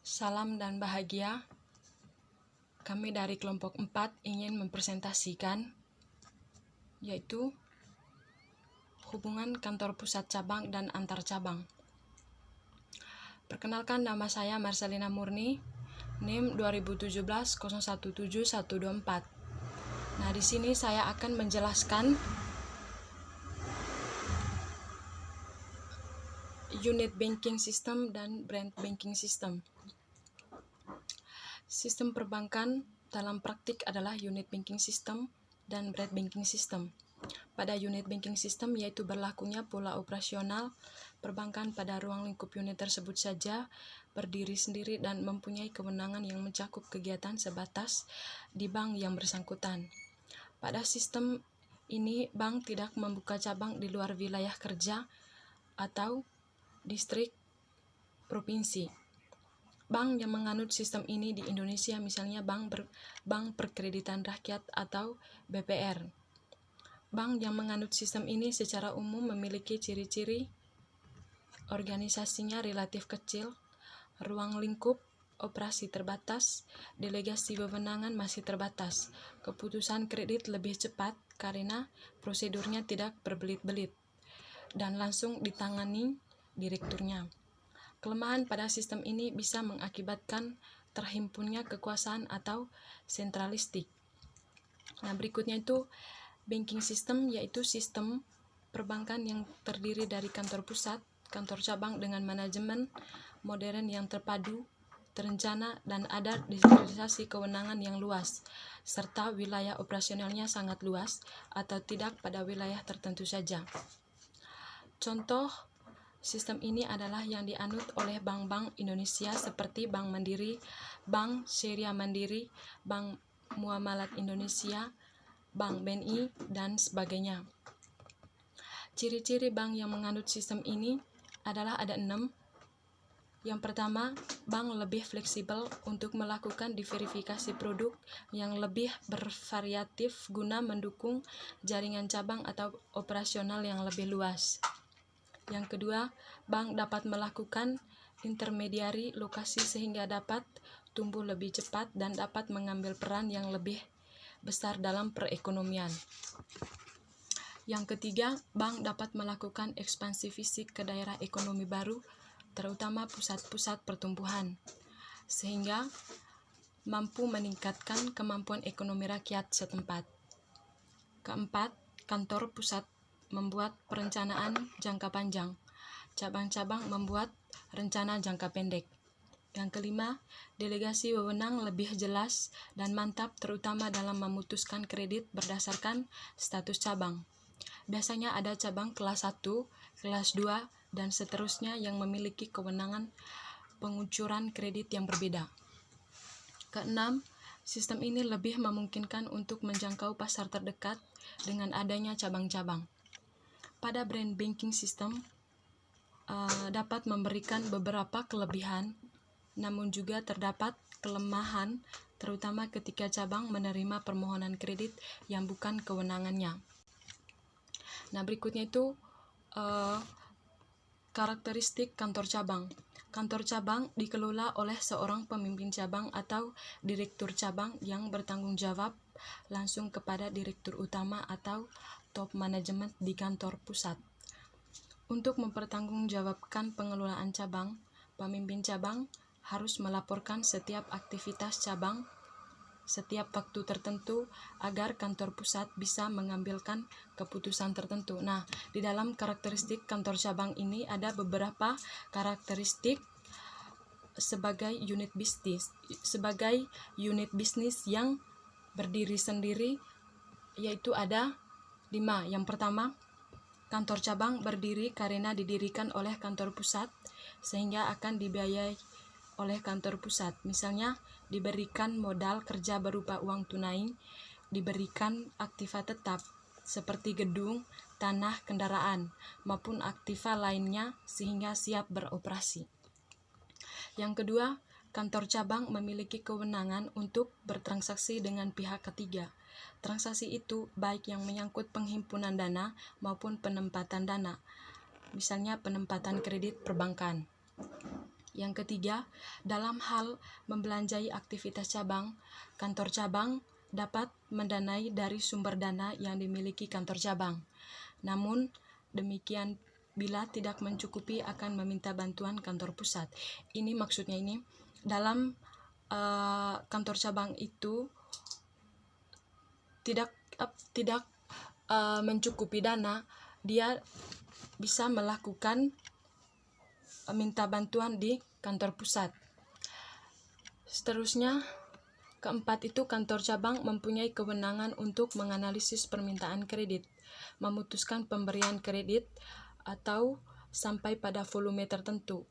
Salam dan bahagia. Kami dari kelompok 4 ingin mempresentasikan yaitu hubungan kantor pusat cabang dan antar cabang. Perkenalkan, nama saya Marcelina Murni, NIM 2017-017124. Nah, di sini saya akan menjelaskan unit banking system dan brand banking system. Sistem perbankan dalam praktik adalah unit banking system dan brand banking system. Pada unit banking system yaitu berlakunya pola operasional perbankan pada ruang lingkup unit tersebut saja, berdiri sendiri dan mempunyai kewenangan yang mencakup kegiatan sebatas di bank yang bersangkutan. Pada sistem ini, bank tidak membuka cabang di luar wilayah kerja atau distrik provinsi. Bank yang menganut sistem ini di Indonesia misalnya Bank Perkreditan Rakyat atau BPR. Bank yang menganut sistem ini secara umum memiliki ciri-ciri organisasinya relatif kecil, ruang lingkup operasi terbatas, delegasi wewenangan masih terbatas, keputusan kredit lebih cepat karena prosedurnya tidak berbelit-belit, dan langsung ditangani direkturnya. Kelemahan pada sistem ini bisa mengakibatkan terhimpunnya kekuasaan atau sentralistik. Nah, berikutnya itu banking system, yaitu sistem perbankan yang terdiri dari kantor pusat, kantor cabang dengan manajemen modern yang terpadu, terencana, dan ada desentralisasi kewenangan yang luas, serta wilayah operasionalnya sangat luas atau tidak pada wilayah tertentu saja. Contoh sistem ini adalah yang dianut oleh bank-bank Indonesia seperti Bank Mandiri, Bank Syariah Mandiri, Bank Muamalat Indonesia, Bank BNI, dan sebagainya. Ciri-ciri bank yang menganut sistem ini adalah ada 6. Yang pertama, bank lebih fleksibel untuk melakukan diverifikasi produk yang lebih bervariatif guna mendukung jaringan cabang atau operasional yang lebih luas. Yang kedua, bank dapat melakukan intermediari lokasi sehingga dapat tumbuh lebih cepat dan dapat mengambil peran yang lebih besar dalam perekonomian. Yang ketiga, bank dapat melakukan ekspansi fisik ke daerah ekonomi baru, terutama pusat-pusat pertumbuhan, sehingga mampu meningkatkan kemampuan ekonomi rakyat setempat. Keempat, kantor pusat membuat perencanaan jangka panjang. Cabang-cabang membuat rencana jangka pendek. Yang kelima, delegasi wewenang lebih jelas dan mantap terutama dalam memutuskan kredit berdasarkan status cabang. Biasanya ada cabang kelas 1, kelas 2, dan seterusnya yang memiliki kewenangan pengucuran kredit yang berbeda. Keenam, sistem ini lebih memungkinkan untuk menjangkau pasar terdekat dengan adanya cabang-cabang. Pada brand banking system dapat memberikan beberapa kelebihan, namun juga terdapat kelemahan, terutama ketika cabang menerima permohonan kredit yang bukan kewenangannya. Nah, berikutnya itu karakteristik kantor cabang. Kantor cabang dikelola oleh seorang pemimpin cabang atau direktur cabang yang bertanggung jawab langsung kepada direktur utama atau top management di kantor pusat. Untuk mempertanggungjawabkan pengelolaan cabang, pemimpin cabang harus melaporkan setiap aktivitas cabang setiap waktu tertentu agar kantor pusat bisa mengambilkan keputusan tertentu. Nah, di dalam karakteristik kantor cabang ini ada beberapa karakteristik sebagai unit bisnis yang berdiri sendiri, yaitu ada 5. Yang pertama, kantor cabang berdiri karena didirikan oleh kantor pusat sehingga akan dibiayai oleh kantor pusat. Misalnya, diberikan modal kerja berupa uang tunai, diberikan aktiva tetap seperti gedung, tanah, kendaraan, maupun aktiva lainnya sehingga siap beroperasi. Yang kedua, kantor cabang memiliki kewenangan untuk bertransaksi dengan pihak ketiga. Transaksi itu baik yang menyangkut penghimpunan dana maupun penempatan dana, misalnya penempatan kredit perbankan. Yang ketiga, dalam hal membelanjai aktivitas cabang, kantor cabang dapat mendanai dari sumber dana yang dimiliki kantor cabang. Namun, demikian bila tidak mencukupi akan meminta bantuan kantor pusat. Ini maksudnya dalam kantor cabang itu tidak mencukupi dana, dia bisa melakukan minta bantuan di kantor pusat. Seterusnya, keempat itu kantor cabang mempunyai kewenangan untuk menganalisis permintaan kredit, memutuskan pemberian kredit atau sampai pada volume tertentu,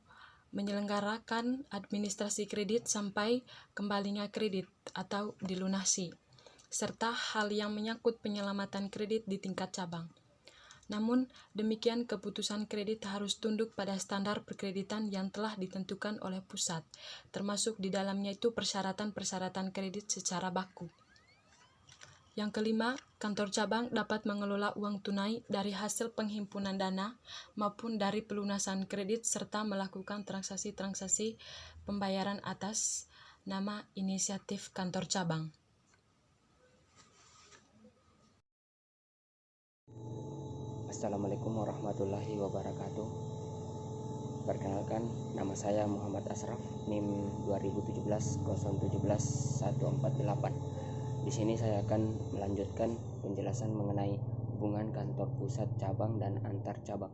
menyelenggarakan administrasi kredit sampai kembalinya kredit atau dilunasi, serta hal yang menyangkut penyelamatan kredit di tingkat cabang. Namun, demikian keputusan kredit harus tunduk pada standar perkreditan yang telah ditentukan oleh pusat, termasuk di dalamnya itu persyaratan-persyaratan kredit secara baku. Yang kelima, kantor cabang dapat mengelola uang tunai dari hasil penghimpunan dana maupun dari pelunasan kredit serta melakukan transaksi-transaksi pembayaran atas nama inisiatif kantor cabang. Assalamualaikum warahmatullahi wabarakatuh. Perkenalkan, nama saya Muhammad Asraf, NIM 2017-017-148. Di sini saya akan melanjutkan penjelasan mengenai hubungan kantor pusat cabang dan antar cabang.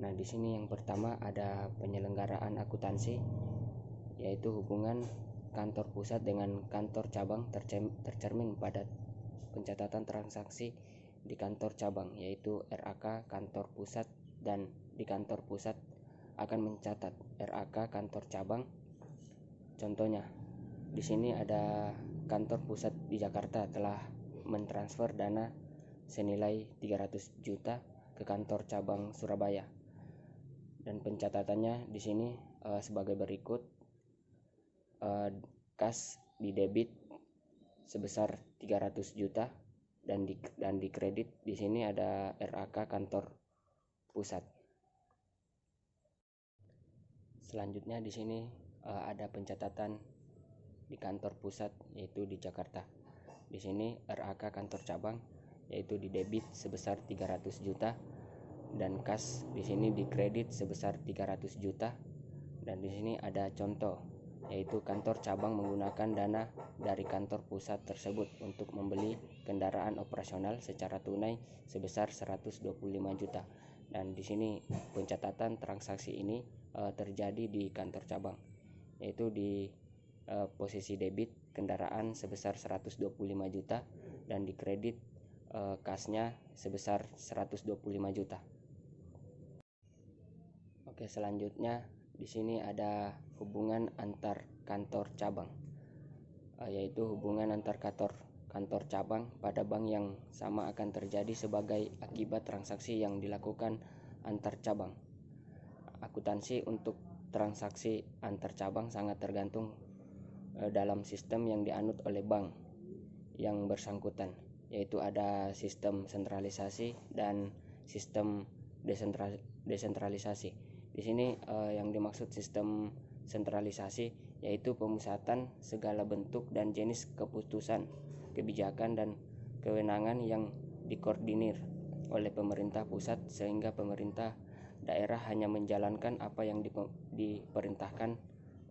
Nah, di sini yang pertama ada penyelenggaraan akuntansi, yaitu hubungan kantor pusat dengan kantor cabang tercermin pada pencatatan transaksi di kantor cabang, yaitu RAK kantor pusat, dan di kantor pusat akan mencatat RAK kantor cabang. Contohnya, di sini ada kantor pusat di Jakarta telah mentransfer dana senilai 300 juta ke kantor cabang Surabaya. Dan pencatatannya di sini sebagai berikut. Kas di debit sebesar 300 juta dan di kredit di sini ada RAK kantor pusat. Selanjutnya di sini ada pencatatan di kantor pusat, yaitu di Jakarta. Di sini RAK kantor cabang yaitu di debit sebesar 300 juta dan kas di sini di kredit sebesar 300 juta. Dan di sini ada contoh, yaitu kantor cabang menggunakan dana dari kantor pusat tersebut untuk membeli kendaraan operasional secara tunai sebesar 125 juta. Dan di sini pencatatan transaksi ini terjadi di kantor cabang, yaitu di posisi debit kendaraan sebesar 125 juta dan di kredit kasnya sebesar 125 juta. Oke, selanjutnya di sini ada hubungan antar kantor cabang, yaitu hubungan antar kantor cabang pada bank yang sama akan terjadi sebagai akibat transaksi yang dilakukan antar cabang. Akuntansi untuk transaksi antar cabang sangat tergantung dalam sistem yang dianut oleh bank yang bersangkutan, yaitu ada sistem sentralisasi dan sistem desentralisasi. Di sini yang dimaksud sistem sentralisasi yaitu pemusatan segala bentuk dan jenis keputusan, kebijakan dan kewenangan yang dikoordinir oleh pemerintah pusat, sehingga pemerintah daerah hanya menjalankan apa yang diperintahkan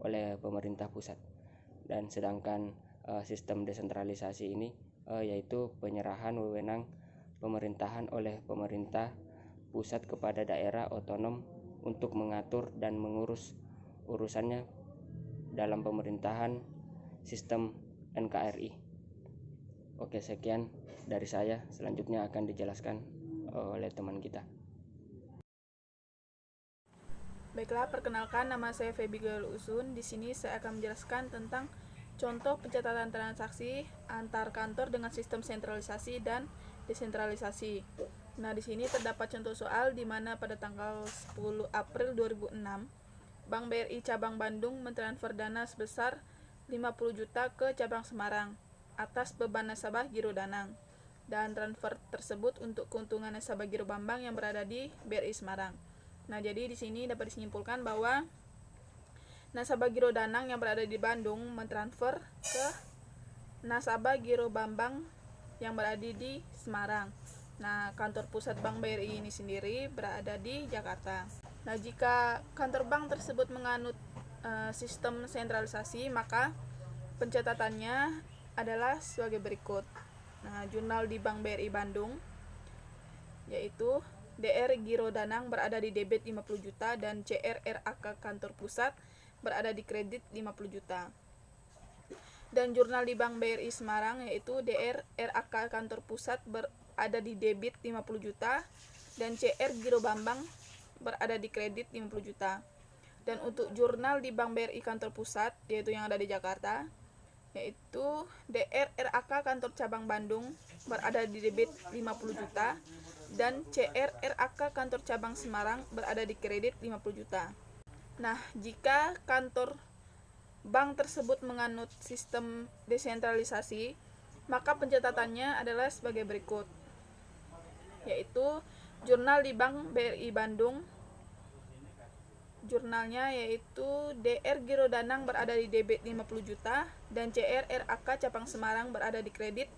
oleh pemerintah pusat. Dan sedangkan sistem desentralisasi ini yaitu penyerahan wewenang pemerintahan oleh pemerintah pusat kepada daerah otonom untuk mengatur dan mengurus urusannya dalam pemerintahan sistem NKRI. Oke, sekian dari saya. Selanjutnya akan dijelaskan oleh teman kita. Baiklah, perkenalkan, nama saya Feby Gaul Usun. Di sini saya akan menjelaskan tentang contoh pencatatan transaksi antar kantor dengan sistem sentralisasi dan desentralisasi. Nah, di sini terdapat contoh soal di mana pada tanggal 10 April 2006, Bank BRI Cabang Bandung mentransfer dana sebesar 50 juta ke cabang Semarang atas beban nasabah Giro Danang. Dan transfer tersebut untuk keuntungan nasabah Giro Bambang yang berada di BRI Semarang. Nah, jadi di sini dapat disimpulkan bahwa nasabah Giro Danang yang berada di Bandung mentransfer ke nasabah Giro Bambang yang berada di Semarang. Nah, kantor pusat Bank BRI ini sendiri berada di Jakarta. Nah, jika kantor bank tersebut menganut sistem sentralisasi, maka pencatatannya adalah sebagai berikut. Nah, jurnal di Bank BRI Bandung yaitu DR Giro Danang berada di debit 50 juta dan CR RAK kantor pusat berada di kredit 50 juta. Dan jurnal di Bank BRI Semarang yaitu DR RAK kantor pusat berada di debit 50 juta dan CR Giro Bambang berada di kredit 50 juta. Dan untuk jurnal di Bank BRI kantor pusat yaitu yang ada di Jakarta yaitu DR RAK kantor cabang Bandung berada di debit 50 juta dan CR RAK kantor cabang Semarang berada di kredit 50 juta. Nah, jika kantor bank tersebut menganut sistem desentralisasi, maka pencatatannya adalah sebagai berikut, yaitu jurnal di Bank BRI Bandung, jurnalnya yaitu DR Giro Danang berada di debit 50 juta dan CR RAK cabang Semarang berada di kredit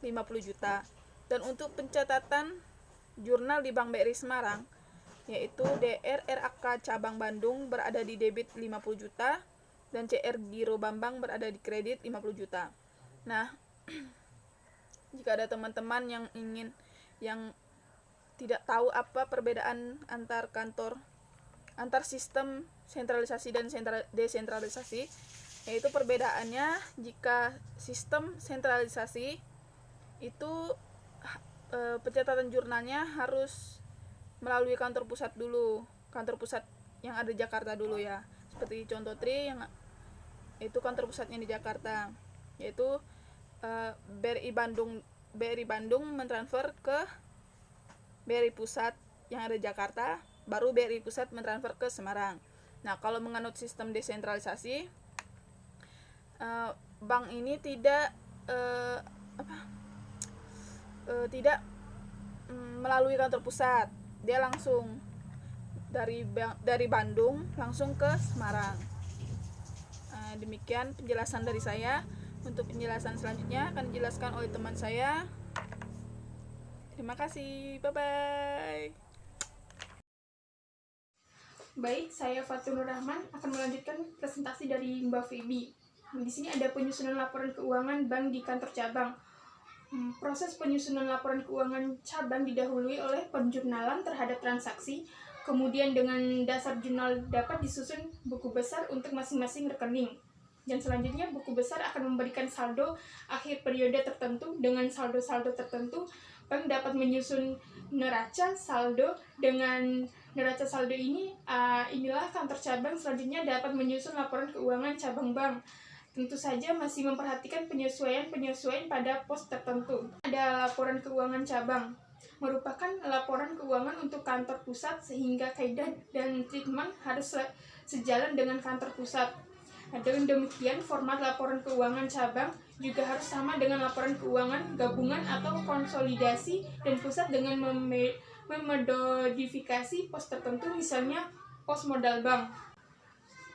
50 juta. Dan untuk pencatatan jurnal di Bank BRI Semarang yaitu DR RAK cabang Bandung berada di debit 50 juta dan CR Giro Bambang berada di kredit 50 juta. Nah, jika ada teman-teman yang tidak tahu apa perbedaan antar sistem sentralisasi dan desentralisasi, yaitu perbedaannya jika sistem sentralisasi itu pencatatan jurnalnya harus melalui kantor pusat dulu, kantor pusat yang ada di Jakarta dulu ya. Seperti contoh Tri yang itu kantor pusatnya di Jakarta, yaitu BRI Bandung mentransfer ke BRI Pusat yang ada di Jakarta, baru BRI Pusat mentransfer ke Semarang. Nah, kalau menganut sistem desentralisasi, bank ini tidak melalui kantor pusat, dia langsung dari Bandung langsung ke Semarang. Demikian penjelasan dari saya. Untuk penjelasan selanjutnya akan dijelaskan oleh teman saya. Terima kasih, bye-bye. Baik, saya Fatul Nur Rahman akan melanjutkan presentasi dari Mbak Feby. Di sini ada penyusunan laporan keuangan bank di kantor cabang. Proses penyusunan laporan keuangan cabang didahului oleh penjurnalan terhadap transaksi, kemudian dengan dasar jurnal dapat disusun buku besar untuk masing-masing rekening. Dan selanjutnya buku besar akan memberikan saldo akhir periode tertentu. Dengan saldo-saldo tertentu, bank dapat menyusun neraca saldo. Dengan neraca saldo ini, inilah kantor cabang selanjutnya dapat menyusun laporan keuangan cabang bank. Tentu saja masih memperhatikan penyesuaian pada pos tertentu. Ada laporan keuangan cabang, merupakan laporan keuangan untuk kantor pusat sehingga kaidah dan treatment harus sejalan dengan kantor pusat. Dengan demikian, format laporan keuangan cabang juga harus sama dengan laporan keuangan gabungan atau konsolidasi dan pusat dengan memodifikasi pos tertentu, misalnya pos modal bank.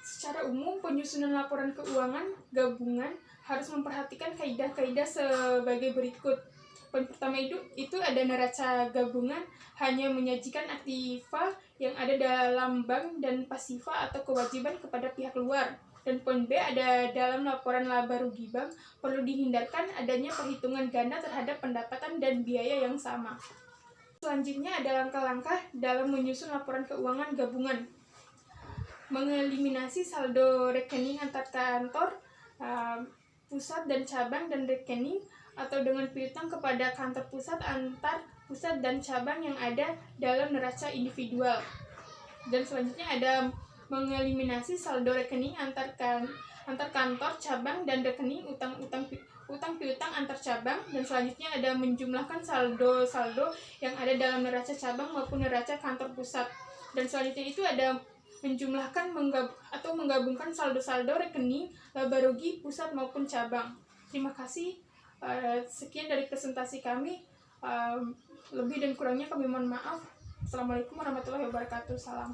Secara umum, penyusunan laporan keuangan gabungan harus memperhatikan kaidah-kaidah sebagai berikut. Poin pertama itu ada neraca gabungan hanya menyajikan aktiva yang ada dalam bank dan pasifa atau kewajiban kepada pihak luar. Dan poin B ada dalam laporan laba rugi bank perlu dihindarkan adanya perhitungan ganda terhadap pendapatan dan biaya yang sama. Selanjutnya ada langkah-langkah dalam menyusun laporan keuangan gabungan. Mengeliminasi saldo rekening antar kantor pusat dan cabang dan rekening atau dengan piutang kepada kantor pusat antar pusat dan cabang yang ada dalam neraca individual. Dan selanjutnya ada mengeliminasi saldo rekening antar kantor cabang dan rekening utang piutang antar cabang. Dan selanjutnya ada menjumlahkan saldo yang ada dalam neraca cabang maupun neraca kantor pusat. Dan selanjutnya itu ada menjumlahkan atau menggabungkan saldo rekening laba rugi pusat maupun cabang. Terima kasih. Sekian dari presentasi kami. Lebih dan kurangnya kami mohon maaf. Assalamualaikum warahmatullahi wabarakatuh. Salam.